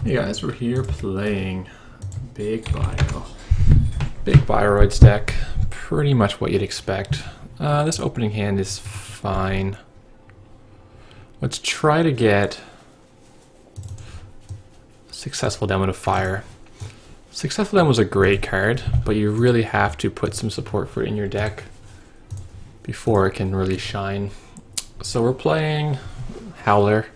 Hey guys, we're here playing Big Bio. Big Bioroids deck, pretty much what you'd expect. This opening hand is fine. Let's try to get Successful Demo to fire. Successful Demo is a great card, but you really have to put some support for it in your deck before it can really shine. So we're playing Howler,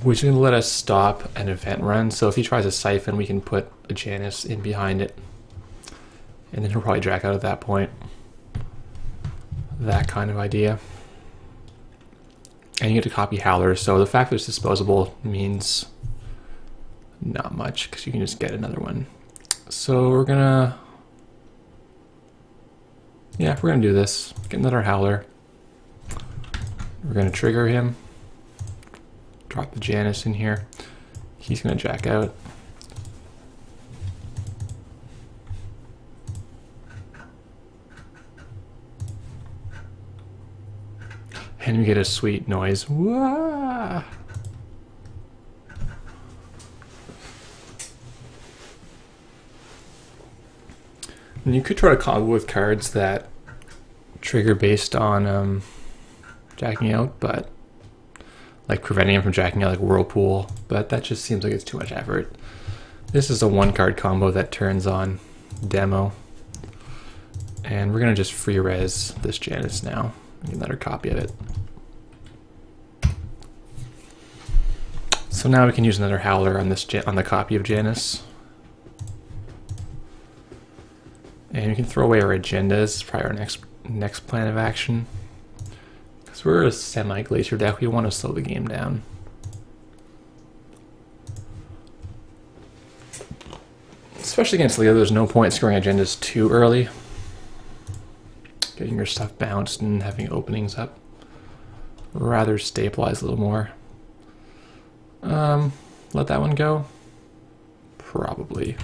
which is going to let us stop an event run. So if he tries a Siphon, we can put a Janus in behind it. And then he'll probably drag out at that point. That kind of idea. And you get to copy Howler, so the fact that it's disposable means not much, because you can just get another one. So we're gonna... yeah, we're gonna do this. Get another Howler. We're gonna trigger him. Drop the Janus in here. He's gonna jack out. And we get a sweet noise. Wah! And you could try to combo with cards that trigger based on jacking out, but like preventing him from jacking out, like Whirlpool, but that just seems like it's too much effort. This is a one card combo that turns on Demo, and we're gonna just free res this Janus now. Get another copy of it. So now we can use another Howler on this on the copy of Janus. And we can throw away our agendas, probably our next plan of action. Because we're a semi-glacier deck, we want to slow the game down. Especially against Leela, there's no point scoring agendas too early. Getting your stuff bounced and having openings up. Rather stabilize a little more. Let that one go? Probably.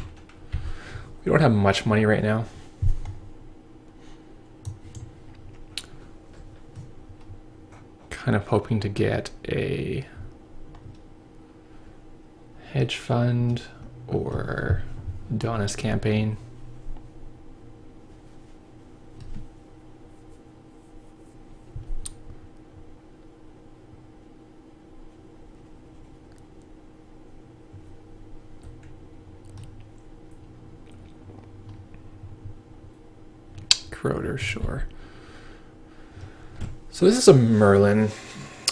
We don't have much money right now. Kind of hoping to get a hedge fund or Donna's campaign. Crowder, sure. So this is a Merlin.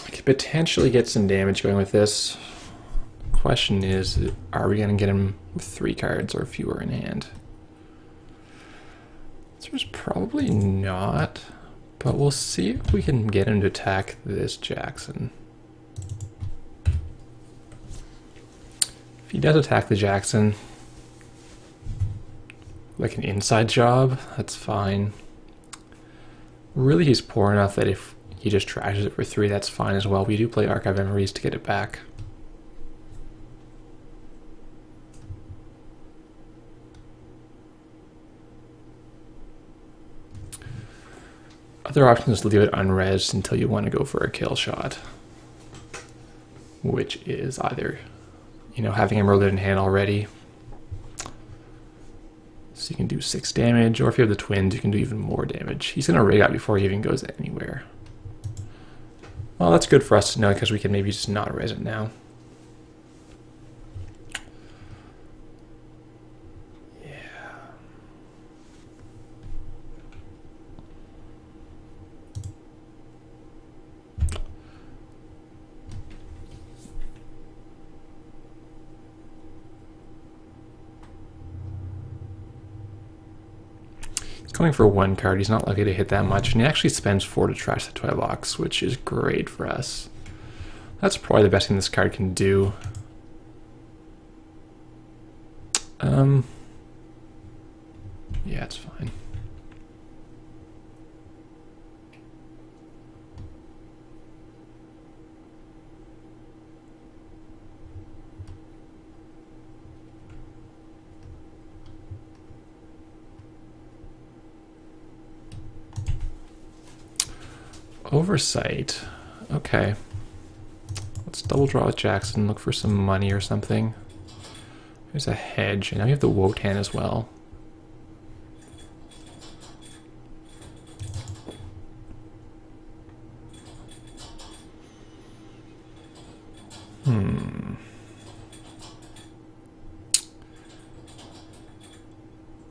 I could potentially get some damage going with this. Question is, are we going to get him with 3 cards or fewer in hand? The answer is probably not, but we'll see if we can get him to attack this Jackson. If he does attack the Jackson, like an inside job, that's fine. Really, he's poor enough that if he just trashes it for 3, that's fine as well. We do play Archive Memories to get it back. Other option is to leave it unresed until you want to go for a kill shot, which is either, you know, having him Merlin in hand already, so you can do 6 damage, or if you have the twins, you can do even more damage. He's going to rig out before he even goes anywhere. Well, that's good for us to know, because we can maybe just not res it now. Yeah. Going for 1 card, he's not likely to hit that much, and he actually spends 4 to trash the toy box, which is great for us. That's probably the best thing this card can do. Yeah, it's fine. Oversight. Okay. Let's double draw with Jackson, look for some money or something. There's a hedge, and now we have the Wotan as well.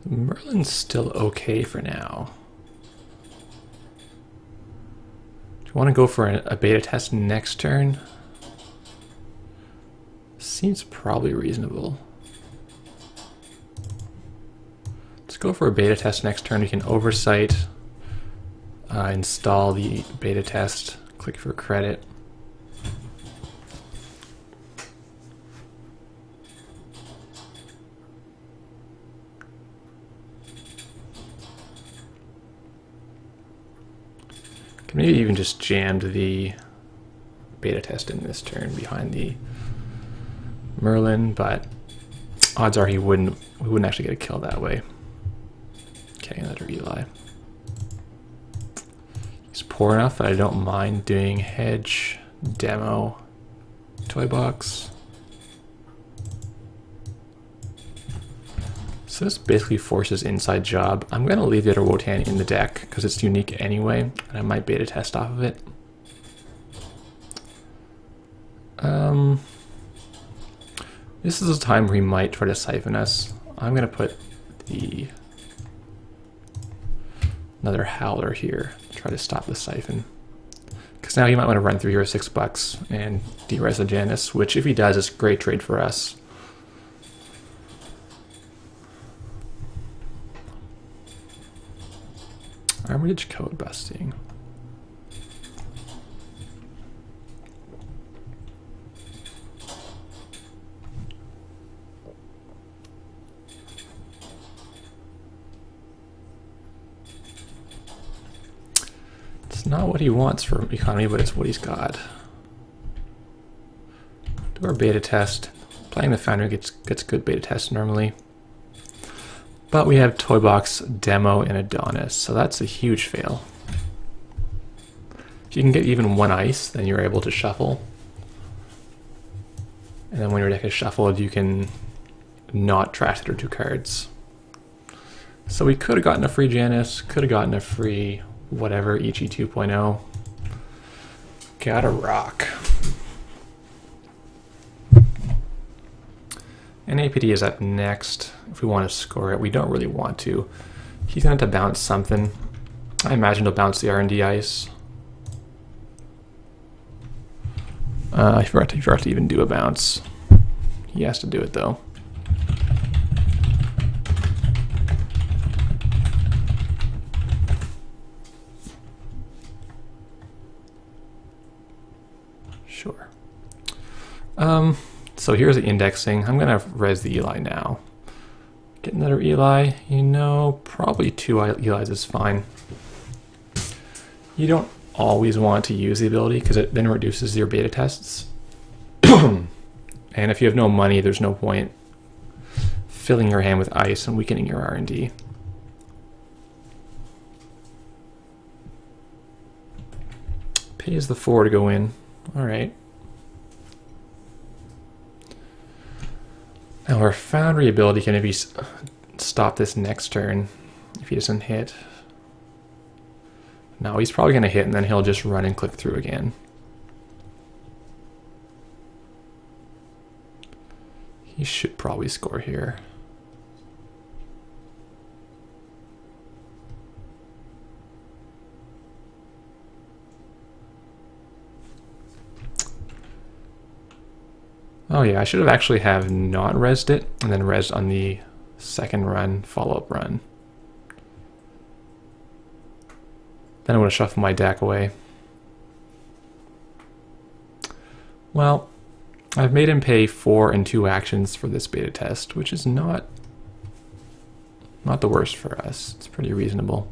Merlin's still okay for now. Do you want to go for a beta test next turn? Seems probably reasonable. Let's go for a beta test next turn. We can oversight, install the beta test, click for credit. Maybe even just jammed the beta test in this turn behind the Merlin, but odds are we wouldn't actually get a kill that way. Okay, another Eli. He's poor enough that I don't mind doing hedge, demo, toy box. So this basically forces inside job. I'm going to leave the other Wotan in the deck because it's unique anyway, and I might beta test off of it. This is a time where he might try to siphon us. I'm going to put another Howler here to try to stop the siphon. Because now he might want to run through here with $6 and de-res the Janus, which if he does, is a great trade for us. Armitage code busting. It's not what he wants for economy, but it's what he's got. Do our beta test. Playing the Foundry gets good beta tests normally. But we have Toy Box, Demo, and Adonis, so that's a huge fail. If you can get even one ice, then you're able to shuffle. And then when your deck is shuffled, you can not trash the other 2 cards. So we could have gotten a free Janus, could have gotten a free whatever, Ichi 2.0. Gotta rock. And APD is up next if we want to score it. We don't really want to. He's going to have to bounce something. I imagine he'll bounce the R&D ice. I forgot to even do a bounce. He has to do it though. Sure. So here's the indexing. I'm going to res the Eli now. Get another Eli. You know, probably 2 Elis is fine. You don't always want to use the ability because it then reduces your beta tests. And if you have no money, there's no point filling your hand with ice and weakening your R&D. Pays the 4 to go in. All right. Now our Foundry ability can maybe stop this next turn if he doesn't hit. No, he's probably going to hit and then he'll just run and click through again. He should probably score here. Oh yeah, I should have actually not resed it and then resed on the second run, follow-up run. Then I would have shuffled my deck away. Well, I've made him pay 4 and 2 actions for this beta test, which is not the worst for us. It's pretty reasonable.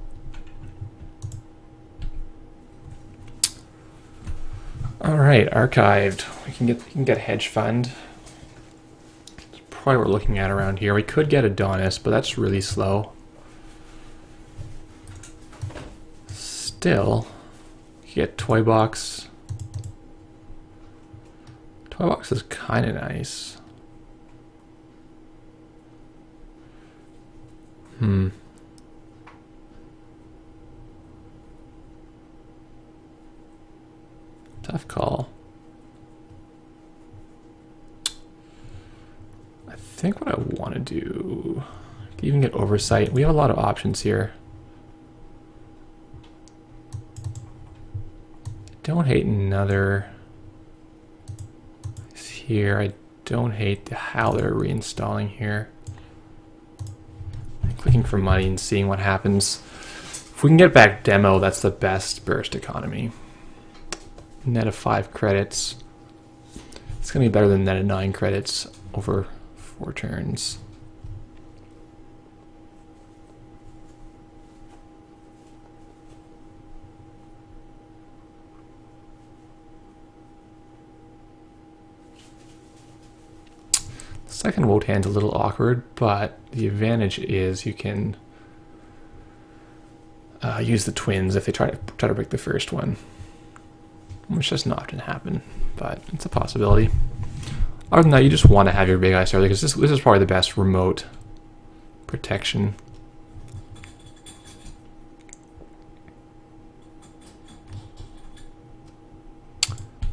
All right, archived. We can get hedge fund. That's probably what we're looking at around here. We could get Adonis, but that's really slow. Still, you get Toy Box, Toy box is kind of nice. Tough call. I think what I want to do, I can even get oversight. We have a lot of options here. Don't hate another here. I don't hate the Howler reinstalling here. Clicking for money and seeing what happens. If we can get back demo, that's the best burst economy. Net of 5 credits. It's going to be better than net of 9 credits over 4 turns. Second Wotan's a little awkward, but the advantage is you can use the twins if they try to break the first one, which doesn't often happen, but it's a possibility. Other than that, you just want to have your big eye star because this is probably the best remote protection.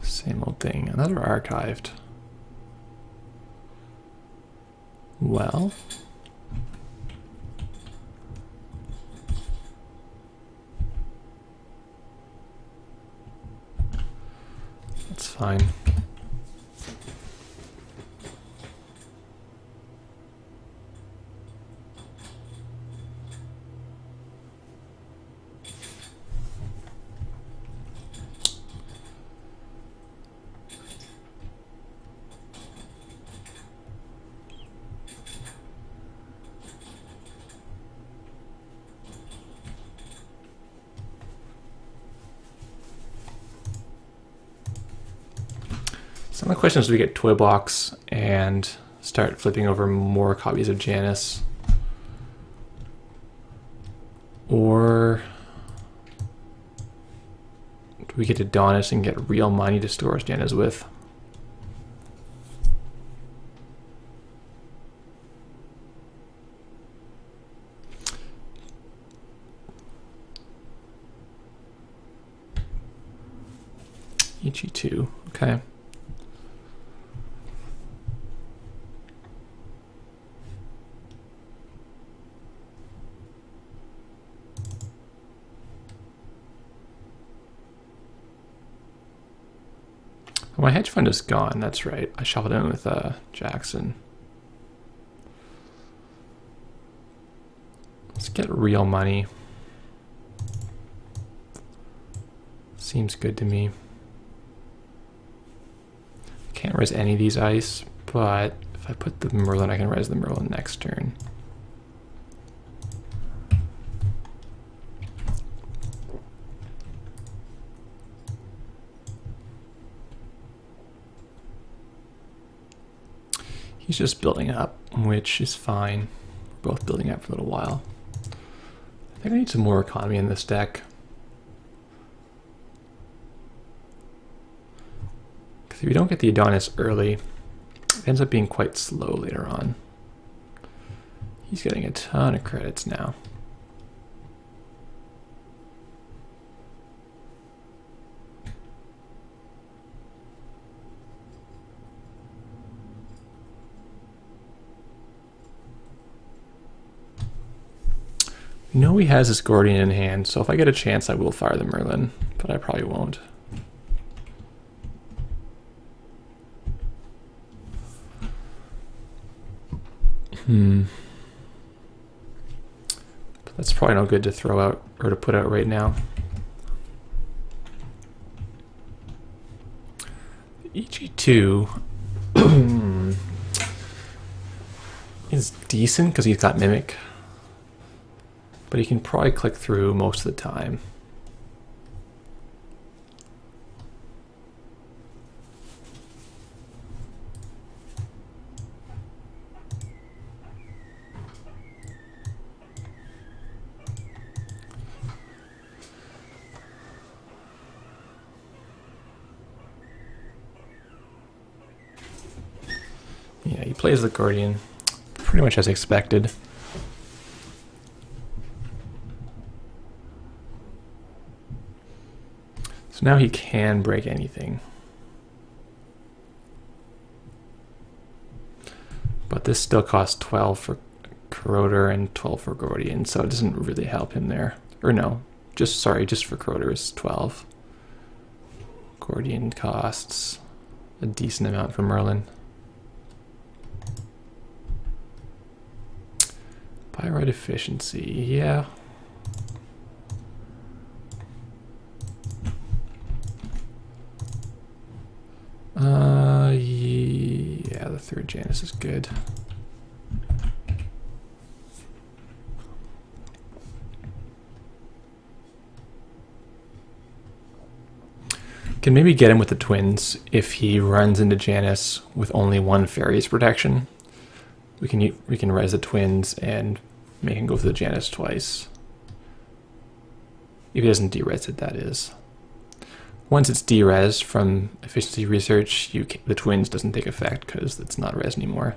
Same old thing. Another archived. Well, that's fine. So the question is, do we get Toy Box and start flipping over more copies of Janice? Or do we get Adonis and get real money to store his Janice with? EG2, okay. My hedge fund is gone, that's right. I shuffled in with Jackson. Let's get real money. Seems good to me. Can't res any of these ice, but if I put the Merlin, I can res the Merlin next turn. He's just building up, which is fine. We're both building up for a little while. I think I need some more economy in this deck. Because if you don't get the Adonis early, it ends up being quite slow later on. He's getting a ton of credits now. No, he has his Gordian in hand, so if I get a chance, I will fire the Merlin, but I probably won't. But that's probably no good to throw out or to put out right now. EG2 is decent because he's got Mimic, but he can probably click through most of the time. Yeah, he plays the Guardian pretty much as expected. So now he can break anything. But this still costs 12 for Corroder and 12 for Guardian, so it doesn't really help him there. Or no, just for Corroder is 12. Guardian costs a decent amount for Merlin. Pyrite efficiency, yeah. Yeah, the third Janus is good. Can maybe get him with the twins if he runs into Janus with only one fairy's protection. We can res the twins and make him go for the Janus twice. If he doesn't de-res it, that is. Once it's de-res from efficiency research, the twins doesn't take effect because it's not res anymore.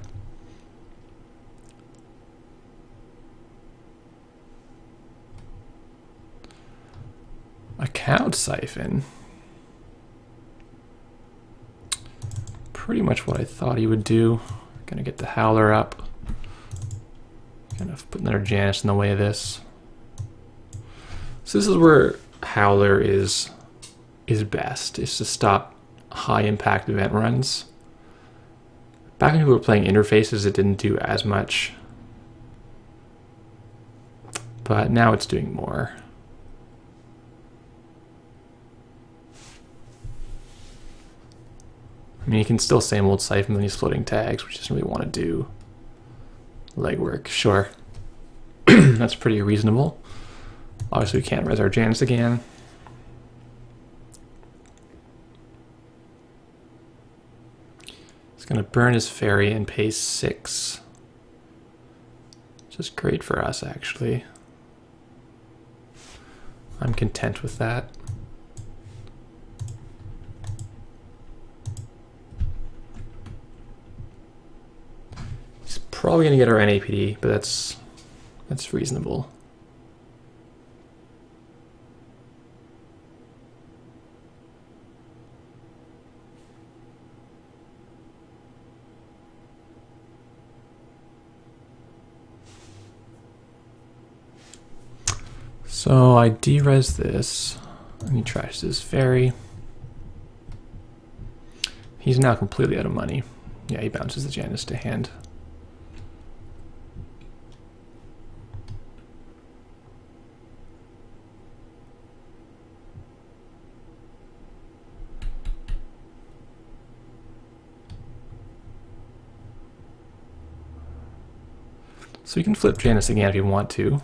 Account siphon. Pretty much what I thought he would do. Gonna get the Howler up. Gonna put another Janus in the way of this. So this is where Howler is best, is to stop high impact event runs. Back when we were playing interfaces, it didn't do as much, but now it's doing more. I mean, you can still same old siphon when he's floating tags, which doesn't really want to do legwork. Sure, that's pretty reasonable. Obviously, we can't res our Janus again. He's going to burn his fairy and pay 6. Which is great for us, actually. I'm content with that. He's probably going to get our NAPD, but that's reasonable. So I de-res this, and he trashes his fairy. He's now completely out of money. Yeah, he bounces the Janus to hand. So you can flip Janus again if you want to.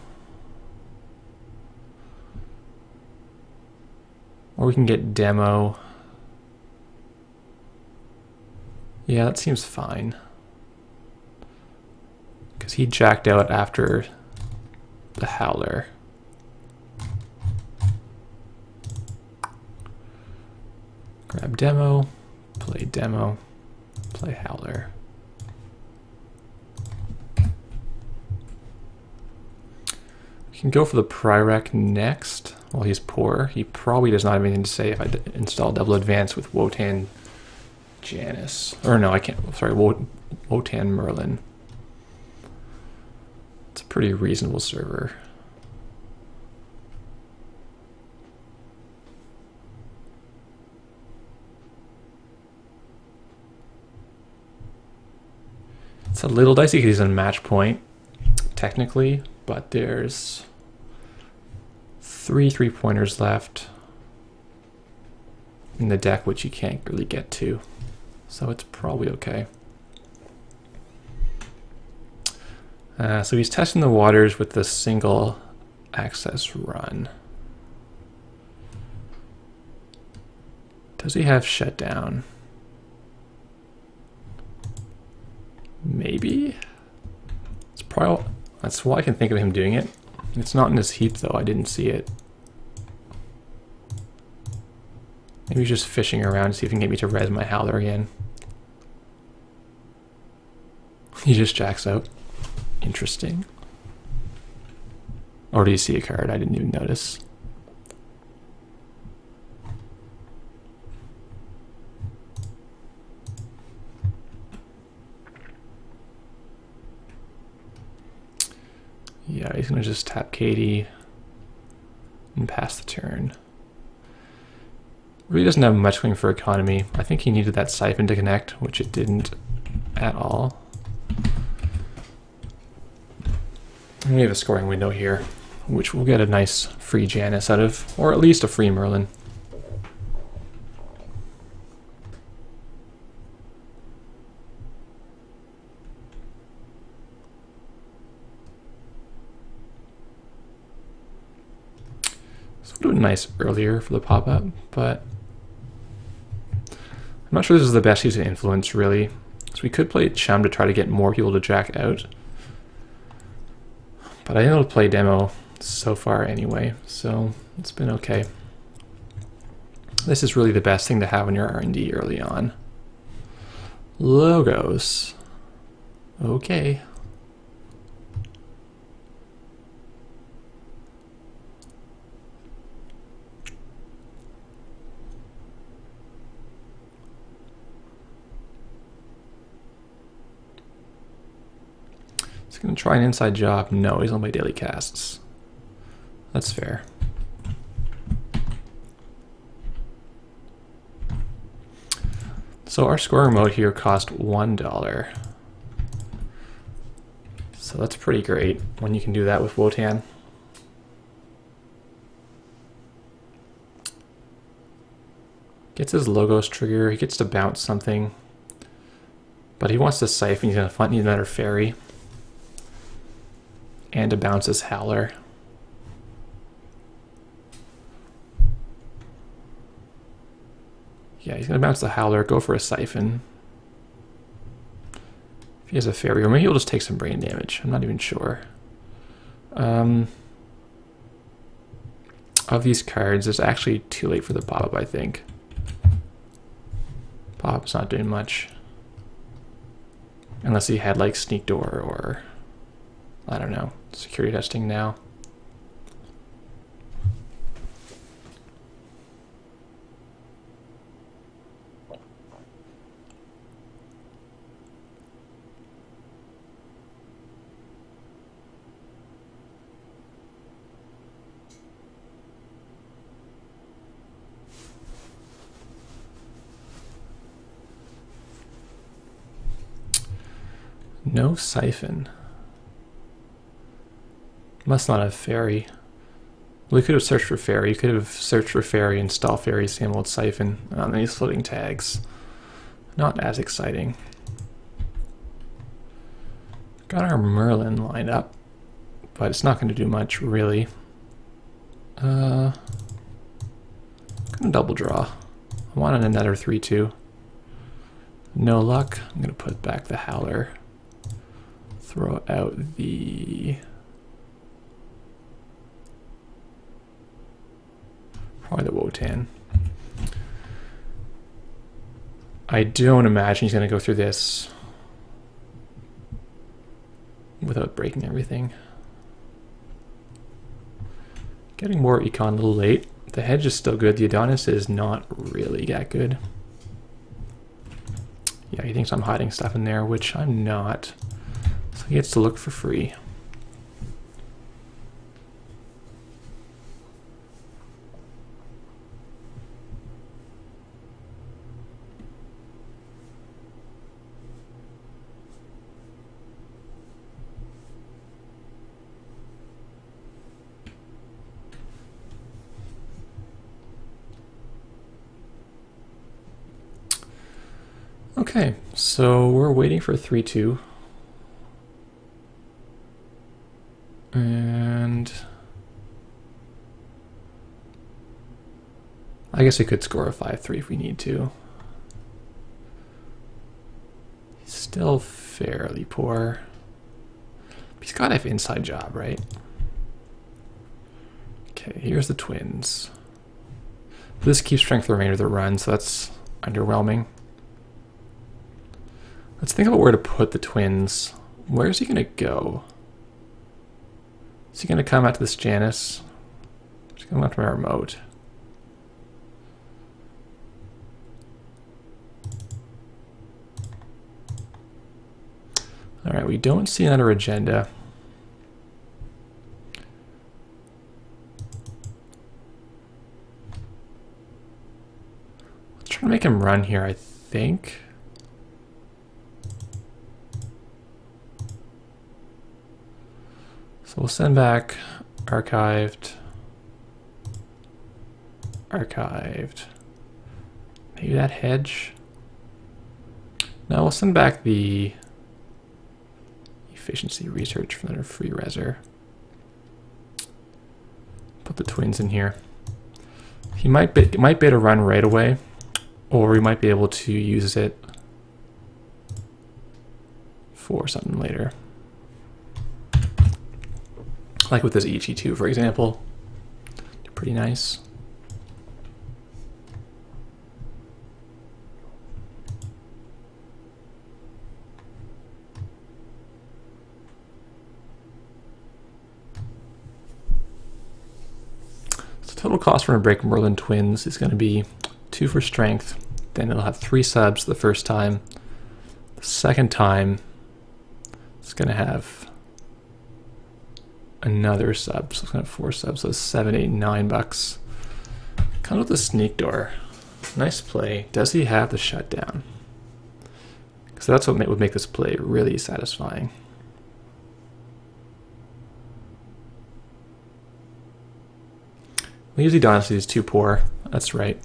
Or we can get demo. Yeah, that seems fine. Because he jacked out after the Howler. Grab demo, play Howler. We can go for the Pyrrhec next. Well, he's poor. He probably does not have anything to say if I install double advance with Wotan Janus. Or no, I can't. Sorry, Wotan Merlin. It's a pretty reasonable server. It's a little dicey because he's in match point, technically, but there's 3 3-pointers left in the deck, which you can't really get to. So it's probably okay. So he's testing the waters with the single access run. Does he have shutdown? Maybe. It's probably, that's why I can think of him doing it. It's not in this heap though, I didn't see it. Maybe he's just fishing around to see if he can get me to res my Howler again. He just jacks out. Interesting. Or do you see a card? I didn't even notice. Yeah, he's gonna just tap Katie and pass the turn. Really doesn't have much going for economy. I think he needed that siphon to connect, which it didn't at all. And we have a scoring window here, which we'll get a nice free Janus out of, or at least a free Merlin. This would have been nice earlier for the pop-up, but I'm not sure this is the best use of influence, really. So we could play Chum to try to get more people to jack out. But I think it'll play demo so far anyway, so it's been okay. This is really the best thing to have in your R&D early on. Logos. Okay. Gonna try an inside job. No, he's on my daily casts. That's fair. So our scoring mode here cost $1. So that's pretty great when you can do that with Wotan. Gets his Logos trigger, he gets to bounce something. But he wants to siphon, he's gonna need another fairy. And to bounce his Howler. Yeah, he's gonna bounce the Howler, go for a siphon. If he has a fairy, or maybe he'll just take some brain damage. I'm not even sure. Of these cards, it's actually too late for the pop-up, I think. Pop-up's not doing much. Unless he had like Sneak Door or I don't know, security testing now. No siphon. Must not have fairy. We could have searched for fairy. You could have searched for fairy, install fairy, same old siphon. And these floating tags. Not as exciting. Got our Merlin lined up, but it's not going to do much really. Gonna double draw. I want another 3/2. No luck. I'm gonna put back the Howler. Throw out the probably the Wotan. I don't imagine he's going to go through this without breaking everything. Getting more econ a little late. The hedge is still good. The Adonis is not really that good. Yeah, he thinks I'm hiding stuff in there, which I'm not. So he gets to look for free. Okay, so we're waiting for 3/2. And I guess we could score a 5/3 if we need to. He's still fairly poor. He's got to have inside job, right? Okay, here's the twins. This keeps strength the remainder of the run, so that's underwhelming. Let's think about where to put the twins. Where's he gonna go? Is he gonna come out to this Janus? He's gonna come out to my remote. Alright, we don't see another agenda. Let's try to make him run here, I think. So we'll send back archived, archived. Maybe that hedge? No, we'll send back the efficiency research from their free reser. Put the twins in here. He might be able to run right away, or we might be able to use it for something later. Like with this EG2, for example. Pretty nice. So total cost for a break Merlin twins is going to be 2 for strength. Then it'll have 3 subs the first time. The second time, it's going to have another sub, so it's gonna have 4 subs, so it's $7, $8, $9. Comes with a sneak door. Nice play. Does he have the shutdown? Because that's what would make this play really satisfying. Well, usually Dynasty is too poor. That's right.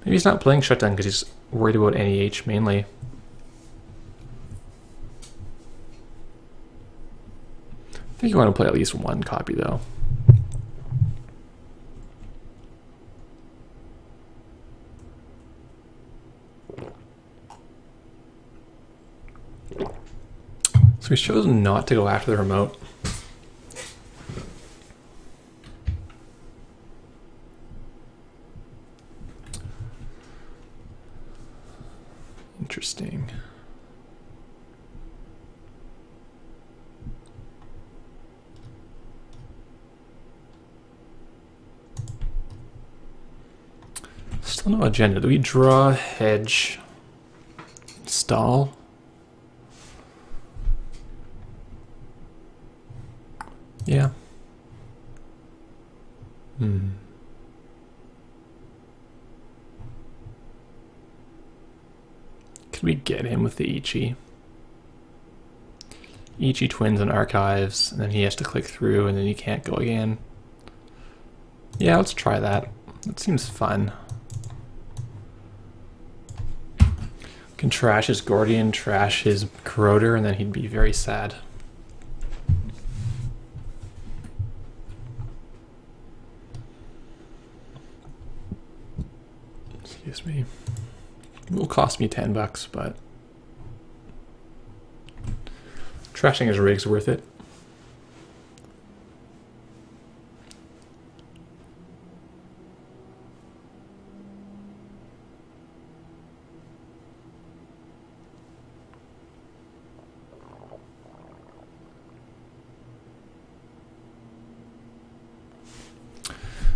Maybe he's not playing shutdown because he's worried about NEH mainly. I think you want to play at least 1 copy though. So he's chosen not to go after the remote. Interesting. Still no agenda. Do we draw, hedge, stall? Yeah. Can we get him with the Ichi? Ichi twins and archives, and then he has to click through, and then he can't go again. Yeah, let's try that. That seems fun. Can trash his Gordian, trash his Corroder, and then he'd be very sad. Excuse me. It will cost me $10, but trashing his rig's worth it.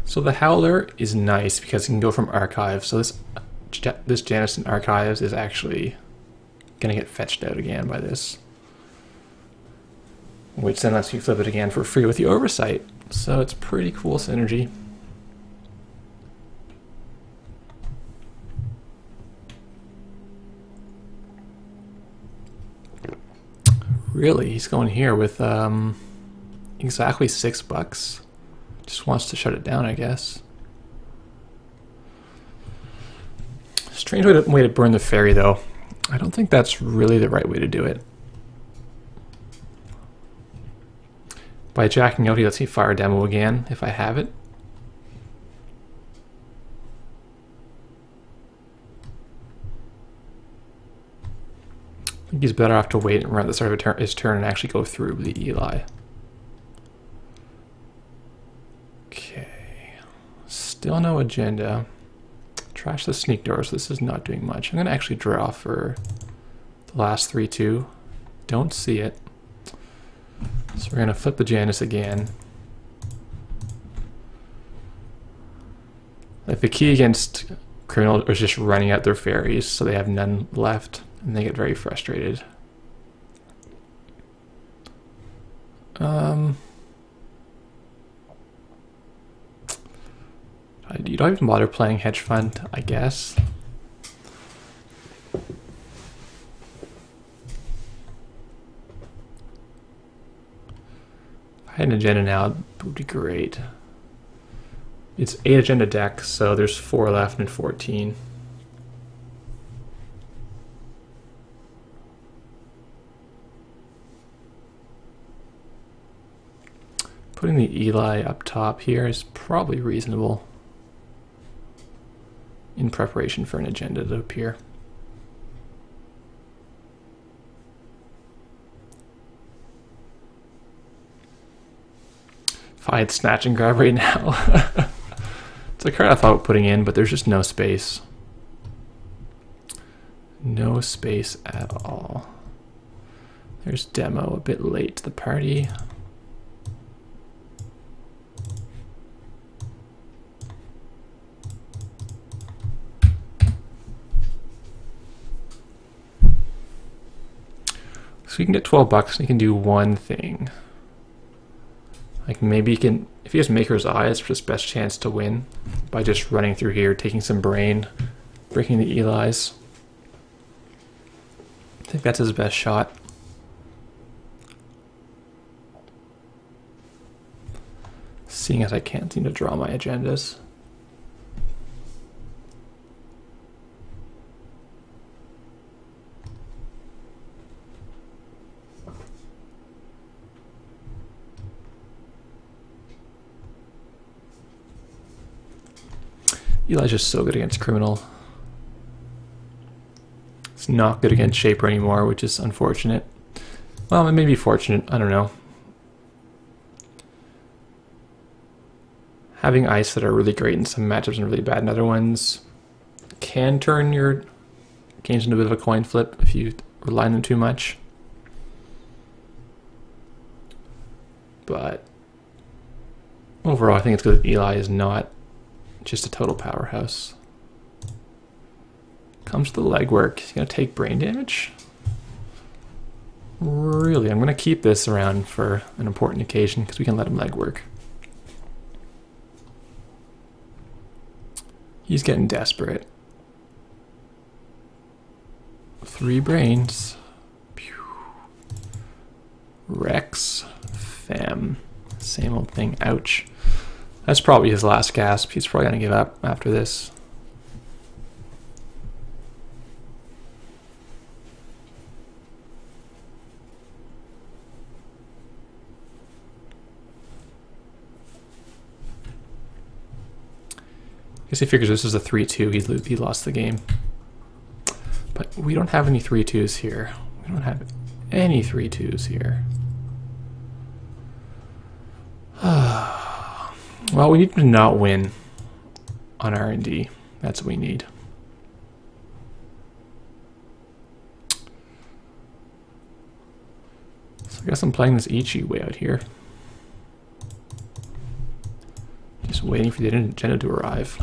So the Howler is nice because it can go from archives. So this Janus in archives is actually gonna get fetched out again by this, which then lets you flip it again for free with the oversight. So it's pretty cool synergy. Really, he's going here with exactly $6. Just wants to shut it down, I guess. Strange way to burn the ferry, though. I don't think that's really the right way to do it. By jacking out, he lets me fire demo again, if I have it. I think he's better off to wait and run at the start of his turn and actually go through the Eli. Still no agenda. Trash the sneak doors. This is not doing much. I'm going to actually draw for the last 3-2. Don't see it. So we're going to flip the Janus again. Like the key against criminals is just running out their fairies, so they have none left, and they get very frustrated. You don't even bother playing hedge fund, I guess. If I had an agenda now, it would be great. It's 8 agenda decks, so there's 4 left and 14. Putting the Eli up top here is probably reasonable in preparation for an agenda to appear. If I had snatch and grab right now. It's a card I thought putting in, but there's just no space. No space at all. There's demo a bit late to the party. So you can get 12 bucks and you can do one thing. Like maybe you can, if he has Maker's Eye, it's his best chance to win by just running through here, taking some brain, breaking the Eli's. I think that's his best shot. Seeing as I can't seem to draw my agendas. Eli's just so good against criminal. It's not good against Shaper anymore, which is unfortunate. Well, it may be fortunate, I don't know. Having ice that are really great in some matchups and really bad in other ones can turn your games into a bit of a coin flip if you rely on them too much. But overall, I think it's because Eli is not just a total powerhouse. Comes to the legwork. He's going to take brain damage? Really? I'm going to keep this around for an important occasion because we can let him legwork. He's getting desperate. 3 brains. Pew. Rex. Fem. Same old thing. Ouch. That's probably his last gasp. He's probably going to give up after this. I guess he figures this is a 3-2. He lost the game. But we don't have any 3-2s here. We don't have any 3-2s here. Well, we need to not win on R&D. That's what we need. So I guess I'm playing this Ichi way out here. Just waiting for the agenda to arrive.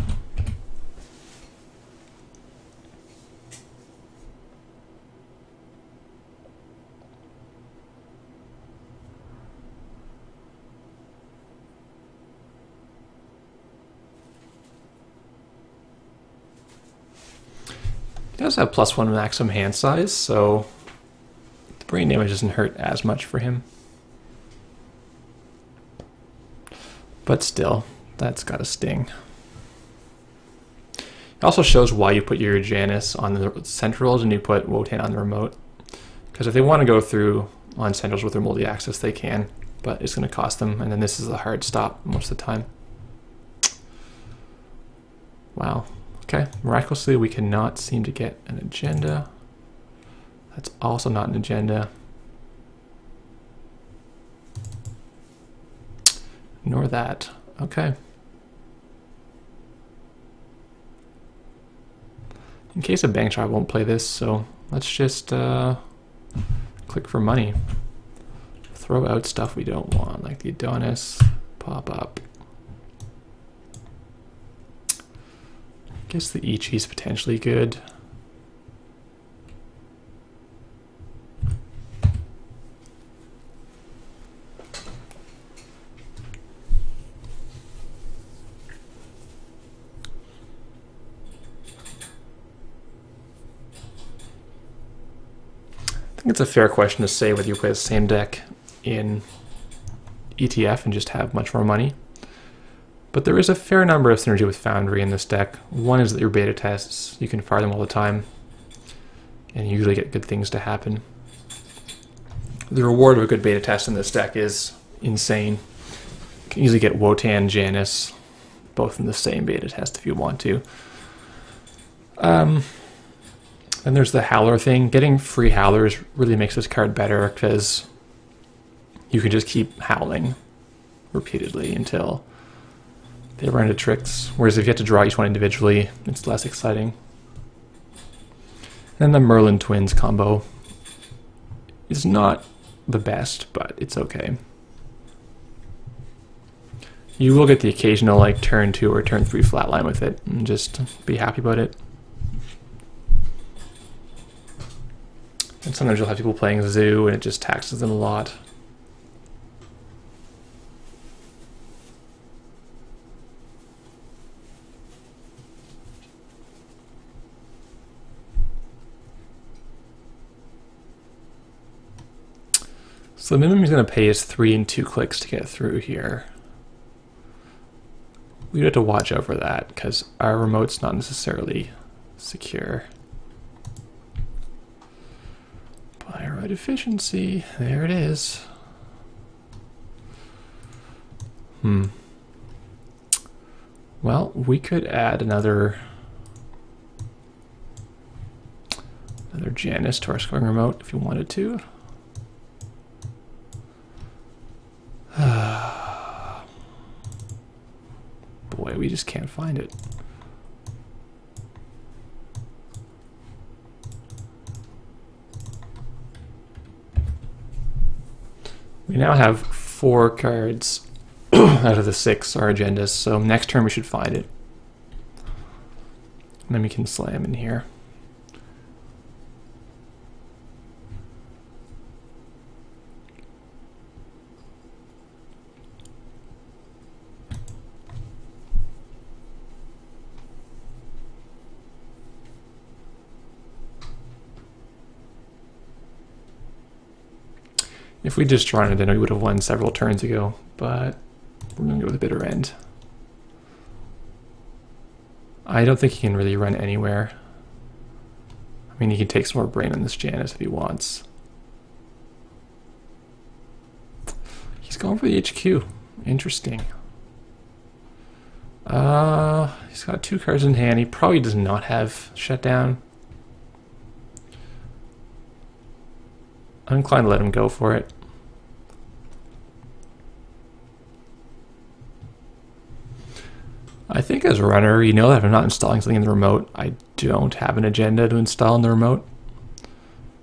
He does have +1 maximum hand size, so the brain damage doesn't hurt as much for him. But still, that's got a sting. It also shows why you put your Janus on the centrals and you put Wotan on the remote. Because if they want to go through on centrals with their multi-axis, they can, but it's going to cost them, and then this is a hard stop most of the time. Wow. Okay, miraculously we cannot seem to get an agenda. That's also not an agenda. Nor that. Okay. In case a bank shot, I won't play this, so let's just click for money. Throw out stuff we don't want, like the Adonis, pop up. I guess the Ichi's potentially good. It's a fair question to say whether you play the same deck in ETF and just have much more money. But there is a fair number of synergy with Foundry in this deck. One is that your beta tests, you can fire them all the time, and you usually get good things to happen. The reward of a good beta test in this deck is insane. You can easily get Wotan, Janus, both in the same beta test if you want to. Then there's the Howler thing. Getting free Howlers really makes this card better because you can just keep howling repeatedly until they run into tricks. Whereas if you have to draw each one individually, it's less exciting. And the Merlin Twins combo is not the best, but it's okay. You will get the occasional like turn 2 or turn 3 flatline with it, and just be happy about it. And sometimes you'll have people playing Zoo and it just taxes them a lot. So the minimum he's going to pay is 3 and 2 clicks to get through here. We have to watch out for that because our remote's not necessarily secure. Steroid efficiency, there it is. Well, we could add another Janus to our scoring remote if you wanted to. Boy, we just can't find it. We now have 4 cards out of the 6 are agendas, so next turn we should find it. And then we can slam in here. If we just drawn it in, we would have won several turns ago, but we're going to go with the bitter end. I don't think he can really run anywhere. I mean, he can take some more brain on this Janus if he wants. He's going for the HQ. Interesting. He's got 2 cards in hand. He probably does not have Shutdown. I'm inclined to let him go for it. I think as a runner, you know that if I'm not installing something in the remote, I don't have an agenda to install in the remote.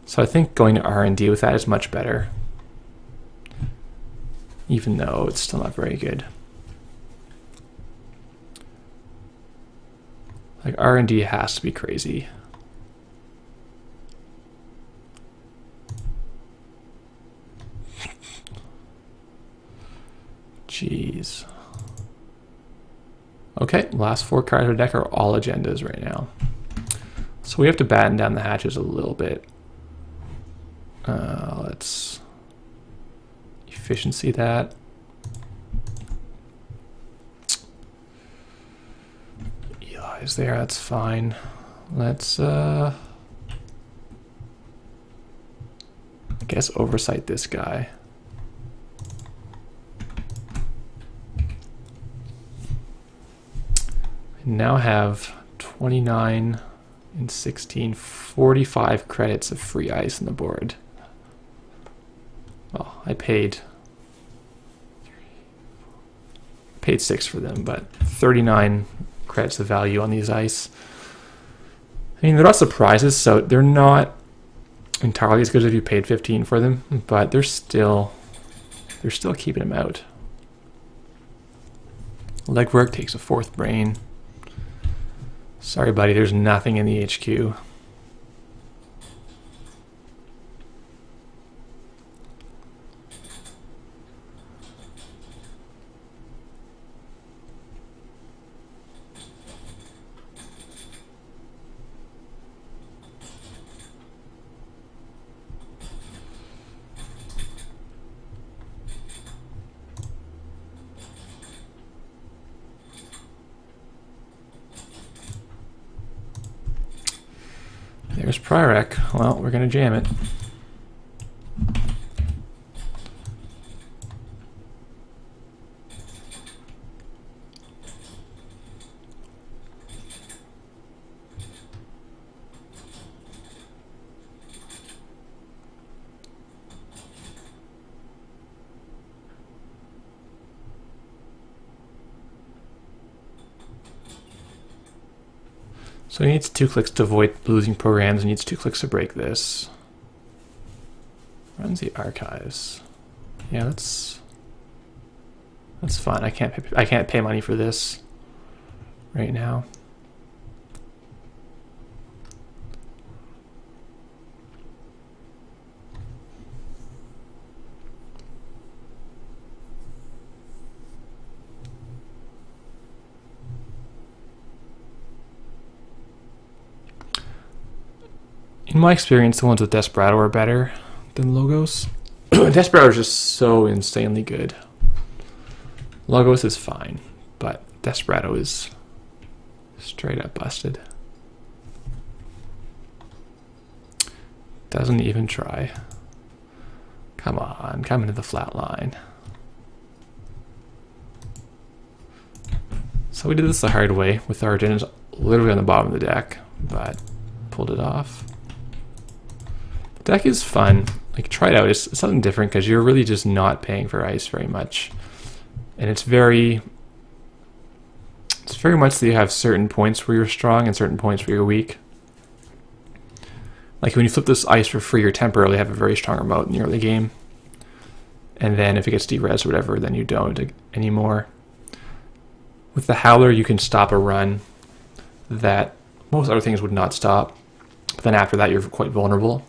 So I think going to R&D with that is much better. Even though it's still not very good. Like R&D has to be crazy. Jeez. Okay, last 4 cards of the deck are all agendas right now. So we have to batten down the hatches a little bit. Let's efficiency that. Eli's there, that's fine. Let's I guess oversight this guy. Now have 29 and 16, 45 credits of free ice on the board. Well, I paid 6 for them, but 39 credits of value on these ice. I mean, they're not surprises, so they're not entirely as good as if you paid 15 for them, but they're still keeping them out. Legwork takes a 4th brain. Sorry, buddy, there's nothing in the HQ. There's Prirec. Well, we're going to jam it. So he needs 2 clicks to avoid losing programs, and needs 2 clicks to break this. Runs the archives. Yeah, that's fun. I can't pay money for this right now. In my experience, the ones with Desperado are better than Logos. Desperado is just so insanely good. Logos is fine, but Desperado is straight up busted. Doesn't even try. Come on, come into the flat line. So we did this the hard way with our gens literally on the bottom of the deck, but pulled it off. The deck is fun. Like, try it out. It's something different because you're really just not paying for ice very much, and it's very much that you have certain points where you're strong and certain points where you're weak. Like when you flip this ice for free or temporarily have a very strong remote in the early game, and then if it gets de-res or whatever, then you don't anymore. With the Howler, you can stop a run that most other things would not stop, but then after that you're quite vulnerable.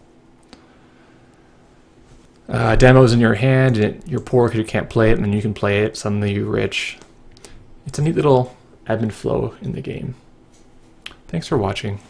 Demo's in your hand, and you're poor because you can't play it, and then you can play it, suddenly you're rich. It's a neat little ebb and flow in the game. Thanks for watching.